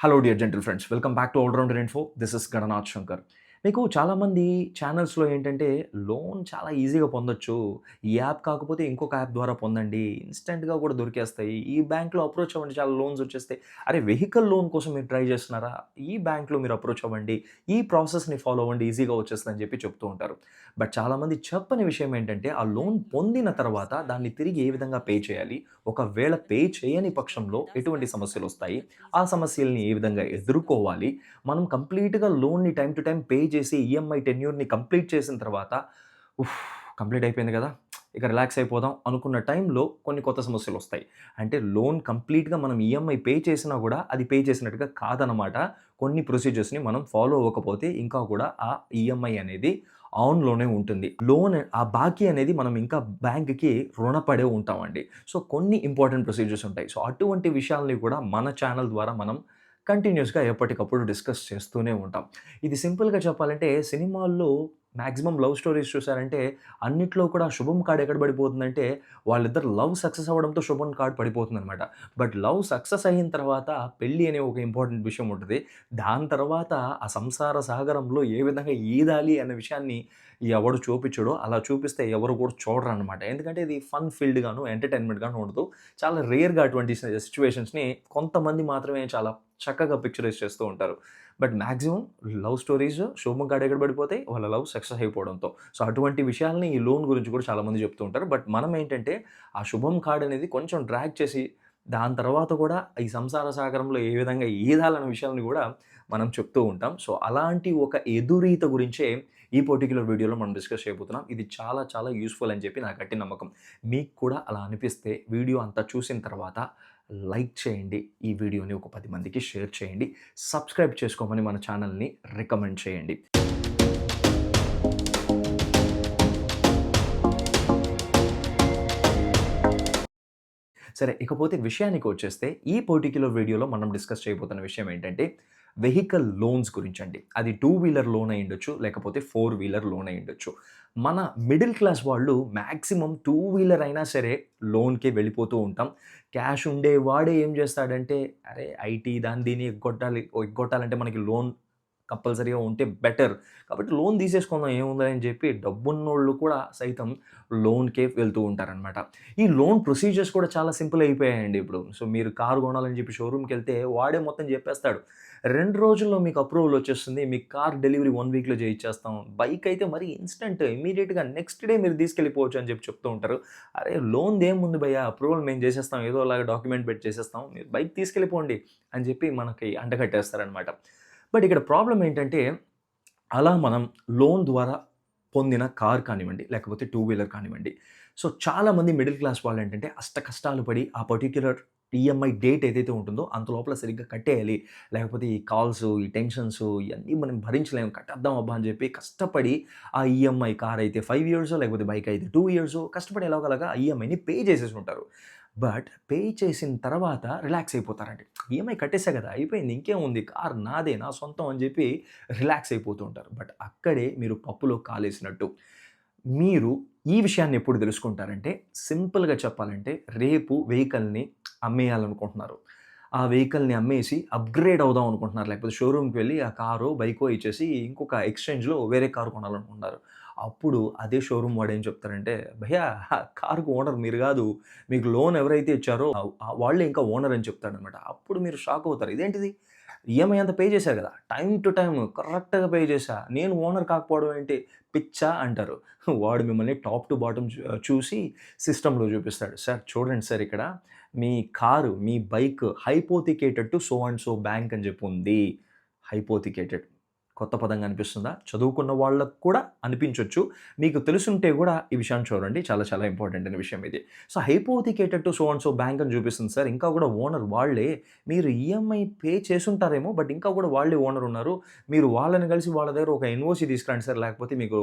Hello dear gentle friends, welcome back to allrounder info. This is Gananath Shankar. మీకు చాలామంది ఛానల్స్‌లో ఏంటంటే లోన్ చాలా ఈజీగా పొందొచ్చు. ఈ యాప్ కాకపోతే ఇంకొక యాప్ ద్వారా పొందండి. ఇన్‌స్టంట్‌గా కూడా దొరికేస్తాయి. ఈ బ్యాంక్‌లో అప్రోచ్ అవ్వండి, చాలా లోన్స్ వచ్చేస్తాయి. అరే! వెహికల్ లోన్ కోసం మీరు ట్రై చేస్తున్నారా? ఈ బ్యాంక్‌లో మీరు అప్రోచ్ అవ్వండి. ఈ ప్రాసెస్‌ని ఫాలో అవ్వండి, ఈజీగా వచ్చేస్తుందని చెప్పి చెప్తూ ఉంటారు. బట్ చాలామంది చెప్పని విషయం ఏంటంటే ఆ లోన్ పొందిన తర్వాత దాన్ని తిరిగి ఏ విధంగా పే చేయాలి? ఒకవేళ పే చేయని పక్షంలో ఎటువంటి సమస్యలొస్తాయి? ఆ సమస్యల్ని ఏ విధంగా ఎదుర్కోవాలి? మనం కంప్లీట్‌గా లోన్‌ని టైమ్ టు టైమ్ పే చేసి ఈఎంఐ టెన్యూర్‌ని కంప్లీట్ చేసిన తర్వాత ఉఫ్! కంప్లీట్ అయిపోయింది గదా! ఇక రిలాక్స్ అయిపోదాం అనుకున్న టైంలో కొన్ని కొత్త సమస్యలొస్తాయి. అంటే లోన్ కంప్లీట్‌గా మనం ఈఎంఐ పే చేసినా గూడా అది పే చేసినట్టుగా కాదనమాట. కొన్ని ప్రొసీజర్స్‌ని మనం ఫాలో అవ్వకపోతే ఇంకా కూడా ఆ ఈఎంఐ అనేది ఆన్‌లోనే ఉంటుంది. లోన్ ఆ బాకీ అనేది మనం ఇంకా బ్యాంక్‌కి రుణపడే ఉంటామండి. సో, కొన్ని ఇంపార్టెంట్ ప్రొసీజర్స్ ఉంటాయి. సో, అటువంటి విషయాల్ని కూడా మన ఛానల్ ద్వారా మనం కంటిన్యూయస్‌గా ఎప్పటికప్పుడు డిస్కస్ చేస్తూనే ఉంటాం. ఇది సింపుల్‌గా చెప్పాలంటే సినిమాల్లో మాక్సిమం లవ్ స్టోరీస్ చూసారంటే అన్నిట్లో కూడా శుభం కార్డ్ ఎక్కడ పడిపోతుందంటే వాళ్ళిద్దరు లవ్ సక్సెస్ అవ్వడంతో శుభం కార్డ్ పడిపోతుందనమాట. బట్ లవ్ సక్సెస్ అయిన తర్వాత పెళ్లి అనే ఒక ఇంపార్టెంట్ విషయం ఉంటది. దాని తర్వాత ఆ సంసార సాగరంలో ఏ విధంగా ఈదాలి అనే విషయాన్ని ఎవడు చూపించడో అలా చూపిస్తే ఎవరు కూడా చూడరనమాట. ఎందుకంటే ఇది ఫన్ ఫీల్డ్ గాను, ఎంటర్‌టైన్‌మెంట్ గాను ఉండదు. చాలా రేర్‌గా అటువంటి సిట్యుయేషన్స్‌ని కొంతమంది మాత్రమే చాలా చక్కగా పిక్చరైజ్ చేస్తూ ఉంటారు. బట్ మాక్సిమం లవ్ స్టోరీస్ శోభం కార్డ్ ఎక్కడ పడిపోతాయి? వాళ్ళ లవ్ సక్సెస్ అయిపోవడంతో. సో, అటువంటి విషయాల్ని ఈ లోన్ గురించి కూడా చాలామంది చెప్తూ ఉంటారు. బట్ మనం ఏంటంటే ఆ శుభం కార్డ్ అనేది కొంచెం డ్రాగ్ చేసి దాని తర్వాత కూడా ఈ సంసార సాగరంలో ఏ విధంగా ఈదాలన్న విషయాలను కూడా మనం చెప్తూ ఉంటాం. సో, అలాంటి ఒక ఎదురీత గురించే ఈ పర్టిక్యులర్ వీడియోలో మనం డిస్కస్ చేయబోతున్నాం. ఇది చాలా చాలా యూజ్‌ఫుల్ అని చెప్పి నా గట్టి నమ్మకం. మీకు కూడా అలా అనిపిస్తే వీడియో అంతా చూసిన తర్వాత లైక్ చేయండి. ఈ వీడియోని ఒక 10 మందికి షేర్ చేయండి. సబ్స్క్రైబ్ చేసుకోమని మన ఛానల్‌ని రికమెండ్ చేయండి. సరే, ఇకపోతే విషయానికొచ్చేస్తే ఈ పర్టిక్యులర్ వీడియోలో మనం డిస్కస్ చేయబోతున్న విషయం ఏంటంటే వెహికల్ లోన్స్ గురించండి. అది 2 వీలర్ లోన్ అయ్యుండొచ్చు, లేకపోతే 4 వీలర్ లోన్ అయ్యుండొచ్చు. మన మిడిల్ క్లాస్ వాళ్ళు మాక్సిమం 2 వీలర్ అయినా సరే లోన్‌కే వెళ్ళిపోతూ ఉంటాం. క్యాష్ ఉండేవాడే ఏం చేస్తాడంటే, అరే! ఐటీ దాన్ని దీన్ని ఎగ్గొట్టాలంటే మనకి లోన్ కంపల్సరీగా ఉంటే బెటర్. కాబట్టి లోన్ తీసేసుకుందాం ఏముందిలే అని చెప్పి డబ్బున్నోళ్ళు కూడా సైతం లోన్‌కే వెళ్తూ ఉంటారనమాట. ఈ లోన్ ప్రొసీజర్స్ కూడా చాలా సింపుల్ అయిపోయాయండి ఇప్పుడు. సో, మీరు కారు కొనాలని చెప్పి షోరూమ్‌కెళ్తే వాడే మొత్తం చెప్పేస్తాడు. 2 రోజుల్లో మీకు అప్రూవల్ వచ్చేస్తుంది. మీకు కార్ డెలివరీ 1 వీక్‌లో చేయిచ్చేస్తాం. బైక్ అయితే మరి ఇన్‌స్టంట్ ఇమ్మీడియేట్‌గా నెక్స్ట్ డే మీరు తీసుకెళ్ళిపోవచ్చు అని చెప్పి చెప్తూ ఉంటారు. అరే! లోన్‌దేముంది భయ్యా, అప్రూవల్ మేము చేసేస్తాం. ఏదోలాగా డాక్యుమెంట్ పెట్టి చేసేస్తాం. మీరు బైక్ తీసుకెళ్ళిపోండి అని చెప్పి మనకి అంటగట్టేస్తారనమాట. బట్ ఇక్కడ ప్రాబ్లమ్ ఏంటంటే, అలా మనం లోన్ ద్వారా పొందిన కార్ కానివ్వండి, లేకపోతే 2 వీలర్ కానివ్వండి. సో, చాలామంది మిడిల్ క్లాస్ వాళ్ళేంటంటే కష్టాలు పడి ఆ పర్టిక్యులర్ ఈఎంఐ డేట్ ఏదైతే ఉంటుందో అంత లోపల సరిగ్గా కట్టేయాలి. లేకపోతే ఈ కాల్సు, ఈ టెన్షన్సు ఇయన్నీ మనం భరించలేము. కట్టేద్దాం అబ్బా అని చెప్పి కష్టపడి ఆ ఈఎంఐ కార్ అయితే 5 ఇయర్సో, లేకపోతే బైక్ అయితే 2 ఇయర్సో కష్టపడి ఎలాగోలాగా ఆ ఈఎంఐని పే చేసేసుంటారు. బట్ పే చేసిన తర్వాత రిలాక్స్ అయిపోతారండి. ఈఎంఐ కట్టేసా కదా! అయిపోయింది. ఇంకేముంది, కారు నాదే, నా సొంతం అని చెప్పి రిలాక్స్ అయిపోతూ ఉంటారు. బట్ అక్కడే మీరు పప్పులో కాలేసినట్టు. మీరు ఈ విషయాన్ని ఎప్పుడు తెలుసుకుంటారంటే, సింపుల్‌గా చెప్పాలంటే రేపు వెహికల్‌ని అమ్మేయాలనుకుంటున్నారు. ఆ వెహికల్‌ని అమ్మేసి అప్‌గ్రేడ్ అవుదాం అనుకుంటున్నారు. లేకపోతే షోరూమ్‌కి వెళ్లి ఆ కారో, బైకో ఇచ్చేసి ఇంకొక ఎక్స్‌చేంజ్‌లో వేరే కారు కొనాలనుకుంటున్నారు. అప్పుడు అదే షోరూమ్ వాడేం చెప్తారంటే, "భయ్యా, కారుకి ఓనర్ మీరు గాదు. మీకు లోన్ ఎవరైతే ఇచ్చారో వాళ్ళే ఇంకా ఓనర్" అని చెప్తాడనమాట. అప్పుడు మీరు షాక్ అవుతారు. ఇదేంటిది? ఈఎంఐ అంతా పే చేశా గదా! టైమ్ టు టైమ్ కరెక్ట్‌గా పే చేశా. నేను ఓనర్ కాకపోవడం ఏంటి? పిచ్చా అంటారు. వాడు మిమ్మల్ని టాప్ టు బాటమ్ చూసి సిస్టమ్‌లో చూపిస్తాడు. సార్ చూడండి సార్, ఇక్కడ మీ కారు, మీ bike hypothecated to so and so bank అని చెప్పి ఉంది. హైపోథికేటెడ్. కొత్త పదంగా అనిపిస్తుందా? చదువుకున్న వాళ్ళకి కూడా అనిపించొచ్చు. మీకు తెలిసుంటే గూడా ఈ విషయాన్ని చూడండి. చాలా చాలా ఇంపార్టెంట్ అయిన విషయం ఇది. So, hypothecated to so and so bank అని చూపిస్తుంది సార్. ఇంకా కూడా ఓనర్ వాళ్ళే. మీరు ఈఎంఐ పే చేసుంటారేమో, బట్ ఇంకా కూడా వాళ్ళే ఓనర్ ఉన్నారు. మీరు వాళ్ళని కలిసి వాళ్ళ దగ్గర ఒక ఎన్ఓసీ తీసుకురండి సార్. లేకపోతే మీకు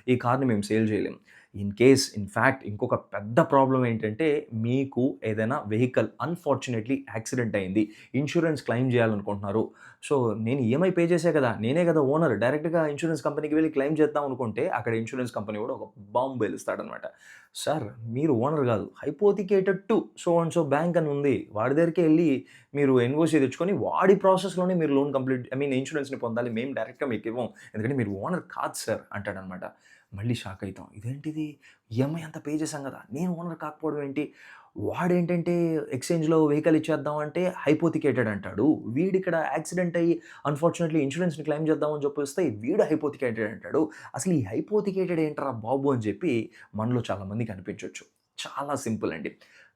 ఈ కార్‌ని మేము సేల్ చేయలేం. ఇన్‌ఫాక్ట్ ఇంకొక పెద్ద ప్రాబ్లమ్ ఏంటంటే, మీకు ఏదైనా వెహికల్ అన్‌ఫార్చునేట్‌లీ యాక్సిడెంట్ అయింది. ఇన్స్యూరెన్స్ క్లెయిమ్ చేయాలనుకుంటున్నారు. సో, నేను ఈఎంఐ పే చేశా కదా! నేనే కదా ఓనర్. డైరెక్ట్‌గా ఇన్స్యూరెన్స్ కంపెనీకి వెళ్లి క్లెయిమ్ చేద్దాం అనుకుంటే, అక్కడ ఇన్స్యూరెన్స్ కంపెనీ వాడు ఒక బాంబ్ పేలుస్తాడనమాట. సార్ మీరు ఓనర్ కాదు. Hypothecated to so and so bank అని ఉంది. వాడి దగ్గరికే ఎళ్లి మీరు ఎన్‌ఓసీ తెచ్చుకొని వాడి ప్రాసెస్‌లోనే మీరు లోన్ కంప్లీట్ ఇన్స్యూరెన్స్‌ని పొందాలి. మేము డైరెక్ట్‌గా మీకివ్వం. ఎందుకంటే మీరు ఓనర్ కాదు సార్ అంటాడనమాట. మళ్ళీ షాక్ అయితాం. ఇదేంటిది ఈఎంఐ అంతా పే చేశాం గదా! నేను ఓనర్ కాకపోవడం ఏంటి? వాడేంటంటే ఎక్స్‌చేంజ్‌లో వెహికల్ ఇచ్చేద్దాం అంటే హైపోథికేటెడ్ అంటాడు. వీడిక్కడ యాక్సిడెంట్ అయ్యి అన్‌ఫార్చునేట్‌లీ ఇన్స్యూరెన్స్‌ని క్లెయిమ్ చేద్దాం అని చెప్పొస్తే వీడు హైపోథికేటెడ్ అంటాడు. అసలు ఈ హైపోథికేటెడ్ ఏంట్రా బాబు! అని చెప్పి మనలో చాలా మందికి అనిపించొచ్చు. చాలా సింపుల్ అండి.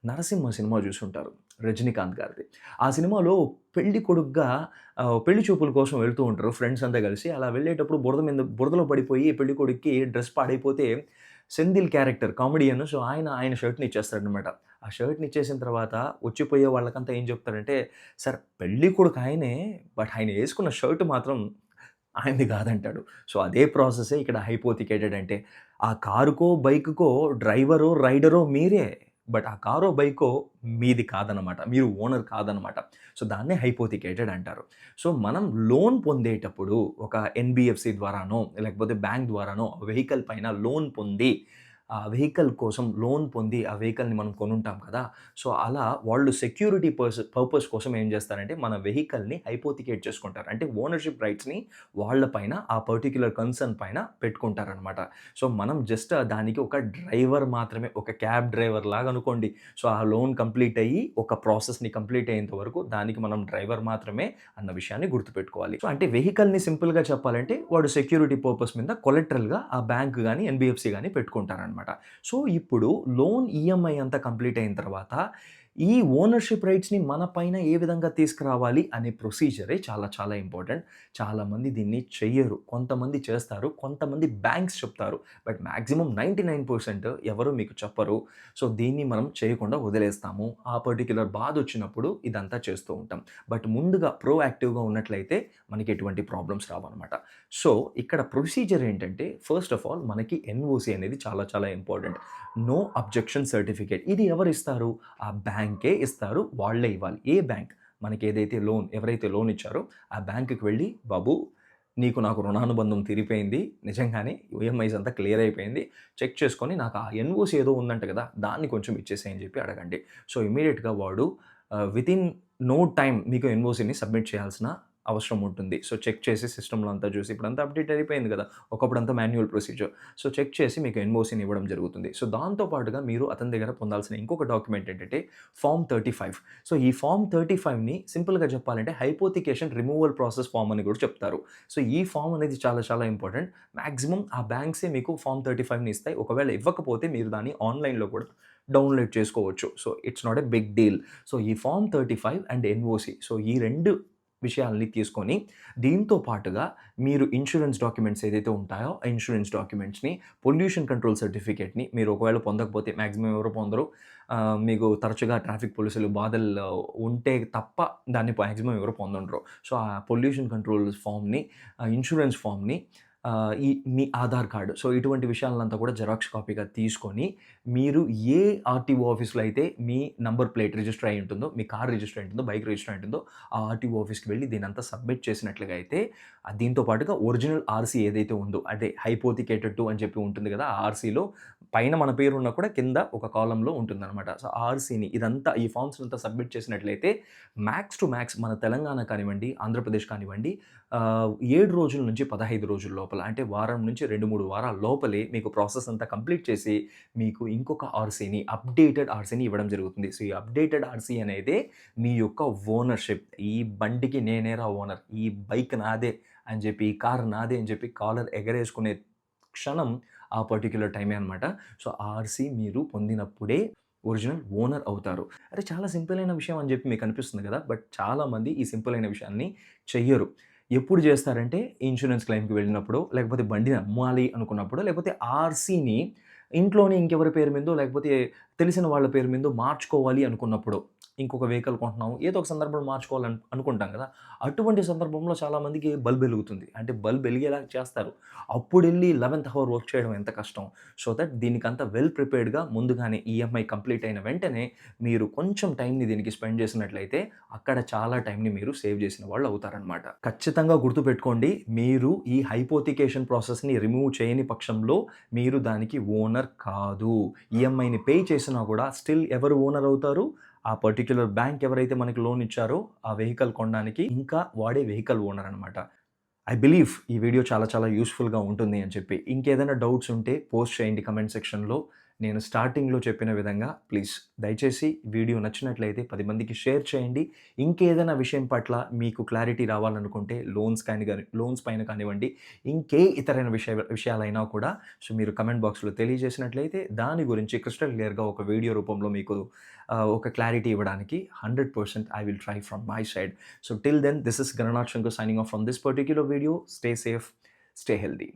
'నరసింహ' సినిమా చూసుంటారు. రజనీకాంత్ గారిది. ఆ సినిమాలో పెళ్లి కొడుకుగా పెళ్లి చూపుల కోసం వెళ్తూ ఉంటారు ఫ్రెండ్స్ అంతా కలిసి. అలా వెళ్ళేటప్పుడు బురదలో పడిపోయి పెళ్లి కొడుక్కి డ్రెస్ పాడైపోతే సెంధిల్ క్యారెక్టర్ కామెడియన్. సో, ఆయన షర్ట్‌ని ఇచ్చేస్తాడనమాట. ఆ షర్ట్‌ని ఇచ్చేసిన తర్వాత వచ్చిపోయే వాళ్ళకంతా ఏం చెప్తాడంటే, "సార్ పెళ్లి కొడుకు ఆయనే. బట్ ఆయన యేసుకున్న షర్ట్ మాత్రం ఆయనది కాదంటాడు." సో, అదే ప్రాసెసే ఇక్కడ హైపోథికేటెడ్ అంటే. ఆ కారుకో, బైక్‌కో డ్రైవరో, రైడరో మీరే. బట్ ఆ కారో, బైకో మీది కాదనమాట. మీరు ఓనర్ కాదనమాట. సో, దాన్నే హైపోథికేటెడ్ అంటారు. సో, మనం లోన్ పొందేటప్పుడు ఒక ఎన్‌బీఎఫ్‌సి ద్వారానో, లేకపోతే బ్యాంక్ ద్వారానో వెహికల్ పైన లోన్ పొంది, ఆ వెహికల్ కోసం లోన్ పొంది ఆ వెహికల్‌ని మనం కొనుంటాం కదా! సో, అలా వాళ్ళు సెక్యూరిటీ పర్పస్ కోసం ఏం చేస్తారంటే, మన వెహికల్‌ని హైపోథికేట్ చేసుకుంటారు. అంటే ఓనర్‌షిప్ రైట్స్‌ని వాళ్ళ పైన ఆ పర్టిక్యులర్ కన్సర్న్ పైన పెట్టుకుంటారనమాట. సో, మనం జస్ట్ దానికి ఒక డ్రైవర్ మాత్రమే. ఒక క్యాబ్ డ్రైవర్ లాగా అనుకోండి. సో, ఆ లోన్ కంప్లీట్ అయ్యి ఒక ప్రాసెస్‌ని కంప్లీట్ అయ్యేంత వరకు దానికి మనం డ్రైవర్ మాత్రమే అన్న విషయాన్ని గుర్తుపెట్టుకోవాలి. సో, అంటే వెహికల్‌ని సింపుల్‌గా చెప్పాలంటే వాడు సెక్యూరిటీ పర్పస్ మీద కొలెటరల్‌గా ఆ బ్యాంక్ గాని, ఎన్‌బీఎఫ్‌సి గాని పెట్టుకుంటారనమాట. సో, ఇప్పుడు లోన్ ఈఎంఐ అంతా కంప్లీట్ అయిన తర్వాత ఈ ఓనర్‌షిప్ రైట్స్‌ని మన పైన ఏ విధంగా తీసుకురావాలి అనే ప్రొసీజరే చాలా చాలా ఇంపార్టెంట్. చాలామంది దీన్ని చెయ్యరు. కొంతమంది చేస్తారు. కొంతమంది బ్యాంక్స్ చెప్తారు. బట్ మాక్సిమం 99% ఎవరు మీకు చెప్పరు. సో, దీన్ని మనం చేయకుండా వదిలేస్తాము. ఆ పర్టిక్యులర్ బాధొచ్చినప్పుడు ఇదంతా చేస్తూ ఉంటాం. బట్ ముందుగా ప్రోయాక్టివ్‌గా ఉన్నట్లయితే మనకి ఎటువంటి ప్రాబ్లమ్స్ రావనమాట. సో, ఇక్కడ ప్రొసీజర్ ఏంటంటే ఫస్ట్ ఆఫ్ ఆల్ మనకి ఎన్‌ఓసీ అనేది చాలా చాలా ఇంపార్టెంట్. No objection certificate. ఇది ఎవరిస్తారు? ఆ బ్యాంకే ఇస్తారు. వాళ్ళే ఇవ్వాలి. ఏ బ్యాంక్? మనకేదైతే ఎవరైతే లోన్ ఇచ్చారో ఆ బ్యాంక్‌కి వెళ్లి, "బాబు నీకు నాకు రుణానుబంధం తీరిపోయింది. నిజంగానే ఈఎంఐస్ అంతా క్లియర్ అయిపోయింది. చెక్ చేసుకొని నాకు ఆ ఎన్‌ఓసీ ఏదో ఉందంట కదా! దాన్ని కొంచెం ఇచ్చేసేయి" అని చెప్పి అడగండి. సో, ఇమ్మీడియేట్‌గా వాడు వితిన్ నో టైమ్ మీకు ఎన్‌ఓసీని సబ్మిట్ చేయాల్సిన అవసరం ఉంటుంది. సో, చెక్ చేసి సిస్టమ్‌లో అంతా చూసి ఇప్పుడంతా అప్‌డేట్ అయిపోయింది కదా! ఒకప్పుడంతా మాన్యువల్ ప్రొసీజర్. సో, చెక్ చేసి మీకు ఎన్‌ఓసీని ఇవ్వడం జరుగుతుంది. సో, దాంతో పాటుగా మీరు అతని దగ్గర పొందాల్సిన ఇంకొక డాక్యుమెంట్ ఏంటంటే ఫార్మ్ 35. సో, ఈ ఫార్మ్ 35ని సింపుల్‌గా చెప్పాలంటే హైపోథికేషన్ రిమూవల్ ప్రాసెస్ ఫార్మ్ అని కూడా చెప్తారు. సో, ఈ ఫార్మ్ అనేది చాలా చాలా ఇంపార్టెంట్. మాక్సిమం ఆ బ్యాంక్సే మీకు ఫార్మ్ 35ని ఇస్తాయి. ఒకవేళ ఇవ్వకపోతే మీరు దాన్ని ఆన్‌లైన్‌లో కూడా డౌన్‌లోడ్ చేసుకోవచ్చు. So, it's not a big deal. So, ఈ ఫార్మ్ 35 అండ్ ఎన్‌ఓసీ. సో, ఈ 2 విషయాల్ని తీసుకొని దీంతో పాటుగా మీరు ఇన్స్యూరెన్స్ డాక్యుమెంట్స్ ఏదైతే ఉంటాయో, ఆ ఇన్స్యూరెన్స్ డాక్యుమెంట్స్‌ని, పొల్యూషన్ కంట్రోల్ సర్టిఫికేట్‌ని మీరు ఒకవేళ పొందకపోతే మాక్సిమం ఎవరు పొందరు. మీకు తరచుగా ట్రాఫిక్ పోలీసులు బాధల్లో ఉంటే తప్ప దాన్ని మాక్సిమం ఎవరు పొందుండరు. సో, ఆ పొల్యూషన్ కంట్రోల్ ఫార్మ్‌ని, ఇన్స్యూరెన్స్ ఫార్మ్‌ని, మీ ఆధార్ కార్డ్. సో, ఇటువంటి విషయాలనంతా కూడా జిరాక్స్ కాపీగా తీసుకొని మీరు ఏ ఆర్‌టీఓ ఆఫీస్‌లో అయితే మీ నంబర్ ప్లేట్ రిజిస్టర్ అయ్యి ఉంటుందో, మీ కార్ రిజిస్టర్ అయ్యి ఉంటుందో, బైక్ రిజిస్టర్ అయ్యి ఉంటుందో, ఆ ఆర్‌టీఓ ఆఫీస్‌కి వెళ్లి దీన్నంతా సబ్మిట్ చేసినట్లుగా అయితే దీంతో పాటుగా ఒరిజినల్ ఆర్‌సీ ఏదైతే ఉందో, అంటే హైపోథికేటెడ్ టు అని చెప్పి ఉంటుంది కదా! ఆ ఆర్‌సీలో పైన మన పేరున్నా కూడా కింద ఒక కాలమ్‌లో ఉంటుందనమాట. సో, ఆర్‌సీని ఇదంతా ఈ ఫార్మ్స్ అంతా సబ్మిట్ చేసినట్లయితే మాక్స్ టు మాక్స్ మన తెలంగాణ కానివ్వండి, ఆంధ్రప్రదేశ్ కానివ్వండి 7 రోజుల నుంచి 15 రోజుల లోపల అంటే వారం నుంచి 2, 3 వారాల లోపలే మీకు ప్రాసెస్ అంతా కంప్లీట్ చేసి మీకు ఇంకొక ఆర్‌సీని, అప్‌డేటెడ్ ఆర్‌సీని ఇవ్వడం జరుగుతుంది. సో, ఈ అప్‌డేటెడ్ ఆర్‌సీ అనేదే మీ యొక్క ఓనర్‌షిప్. ఈ బండికి నేనేరా ఓనర్. ఈ బైక్ నాదే అని చెప్పి, ఈ కార్ నాదే అని చెప్పి కాలర్ ఎగరేసుకునే క్షణం ఆ పర్టిక్యులర్ టైమే అనమాట. సో, ఆర్‌సీ మీరు పొందినప్పుడే ఒరిజినల్ ఓనర్ అవుతారు. అరే! చాలా సింపుల్ అయిన విషయం అని చెప్పి మీకు అనిపిస్తుంది కదా! బట్ చాలామంది ఈ సింపుల్ అయిన విషయాన్ని చెయ్యరు. ఎప్పుడు చేస్తారంటే ఇన్స్యూరెన్స్ క్లెయిమ్‌కి వెళ్ళినప్పుడో, లేకపోతే బండిని అమ్మాలి అనుకున్నప్పుడో, లేకపోతే ఆర్‌సీని ఇంట్లోని ఇంకెవరి పేరు మీదో లేకపోతే తెలిసిన వాళ్ళ పేరు మీద మార్చుకోవాలి అనుకున్నప్పుడు, ఇంకొక వెహికల్ కొంటున్నాము. ఏదో ఒక సందర్భంలో అనుకుంటాం కదా! అటువంటి సందర్భంలో చాలామందికి బల్బ్ ఎలుగుతుంది. అంటే బల్బ్ ఎలిగేలా చేస్తారు. అప్పుడెళ్లి 11th అవర్ వర్క్ చేయడం ఎంత కష్టం. సో దట్ దీనికంతా వెల్ ప్రిపేర్డ్‌గా ముందుగానే ఈఎంఐ కంప్లీట్ అయిన వెంటనే మీరు కొంచెం టైమ్‌ని దీనికి స్పెండ్ చేసినట్లయితే అక్కడ చాలా టైమ్‌ని మీరు సేవ్ చేసిన వాళ్ళు అవుతారనమాట. ఖచ్చితంగా గుర్తుపెట్టుకోండి. మీరు ఈ హైపోథికేషన్ ప్రాసెస్‌ని రిమూవ్ చేయని పక్షంలో మీరు దానికి ఓనర్ కాదు. ఈఎంఐని పే చేసినా కూడా స్టిల్ ఎవరు ఓనర్ అవుతారు? ఆ పర్టిక్యులర్ బ్యాంక్ ఎవరైతే మనకి లోన్ ఇచ్చారో ఆ వెహికల్ కొనడానికి ఇంకా వాడే వెహికల్ ఓనర్ అనమాట. ఐ బిలీవ్ ఈ వీడియో చాలా చాలా యూజ్‌ఫుల్‌గా ఉంటుంది అని చెప్పి. ఇంకేదైనా డౌట్స్ ఉంటే పోస్ట్ చేయండి కామెంట్ సెక్షన్‌లో. నేను స్టార్టింగ్‌లో చెప్పిన విధంగా ప్లీజ్ దయచేసి వీడియో నచ్చినట్లయితే 10 మందికి షేర్ చేయండి. ఇంకేదైనా విషయం పట్ల మీకు క్లారిటీ రావాలనుకుంటే లోన్స్ పైన కానివ్వండి, ఇంకే ఇతరైన విషయాలైనా కూడా మీరు కామెంట్ బాక్స్‌లో తెలియజేసినట్లయితే దాని గురించి క్రిస్టల్ క్లియర్‌గా ఒక వీడియో రూపంలో మీకు ఒక క్లారిటీ ఇవ్వడానికి 100% I will try from my side. So till then, this is Gananath Shankar signing off from this particular video. Stay safe, stay healthy.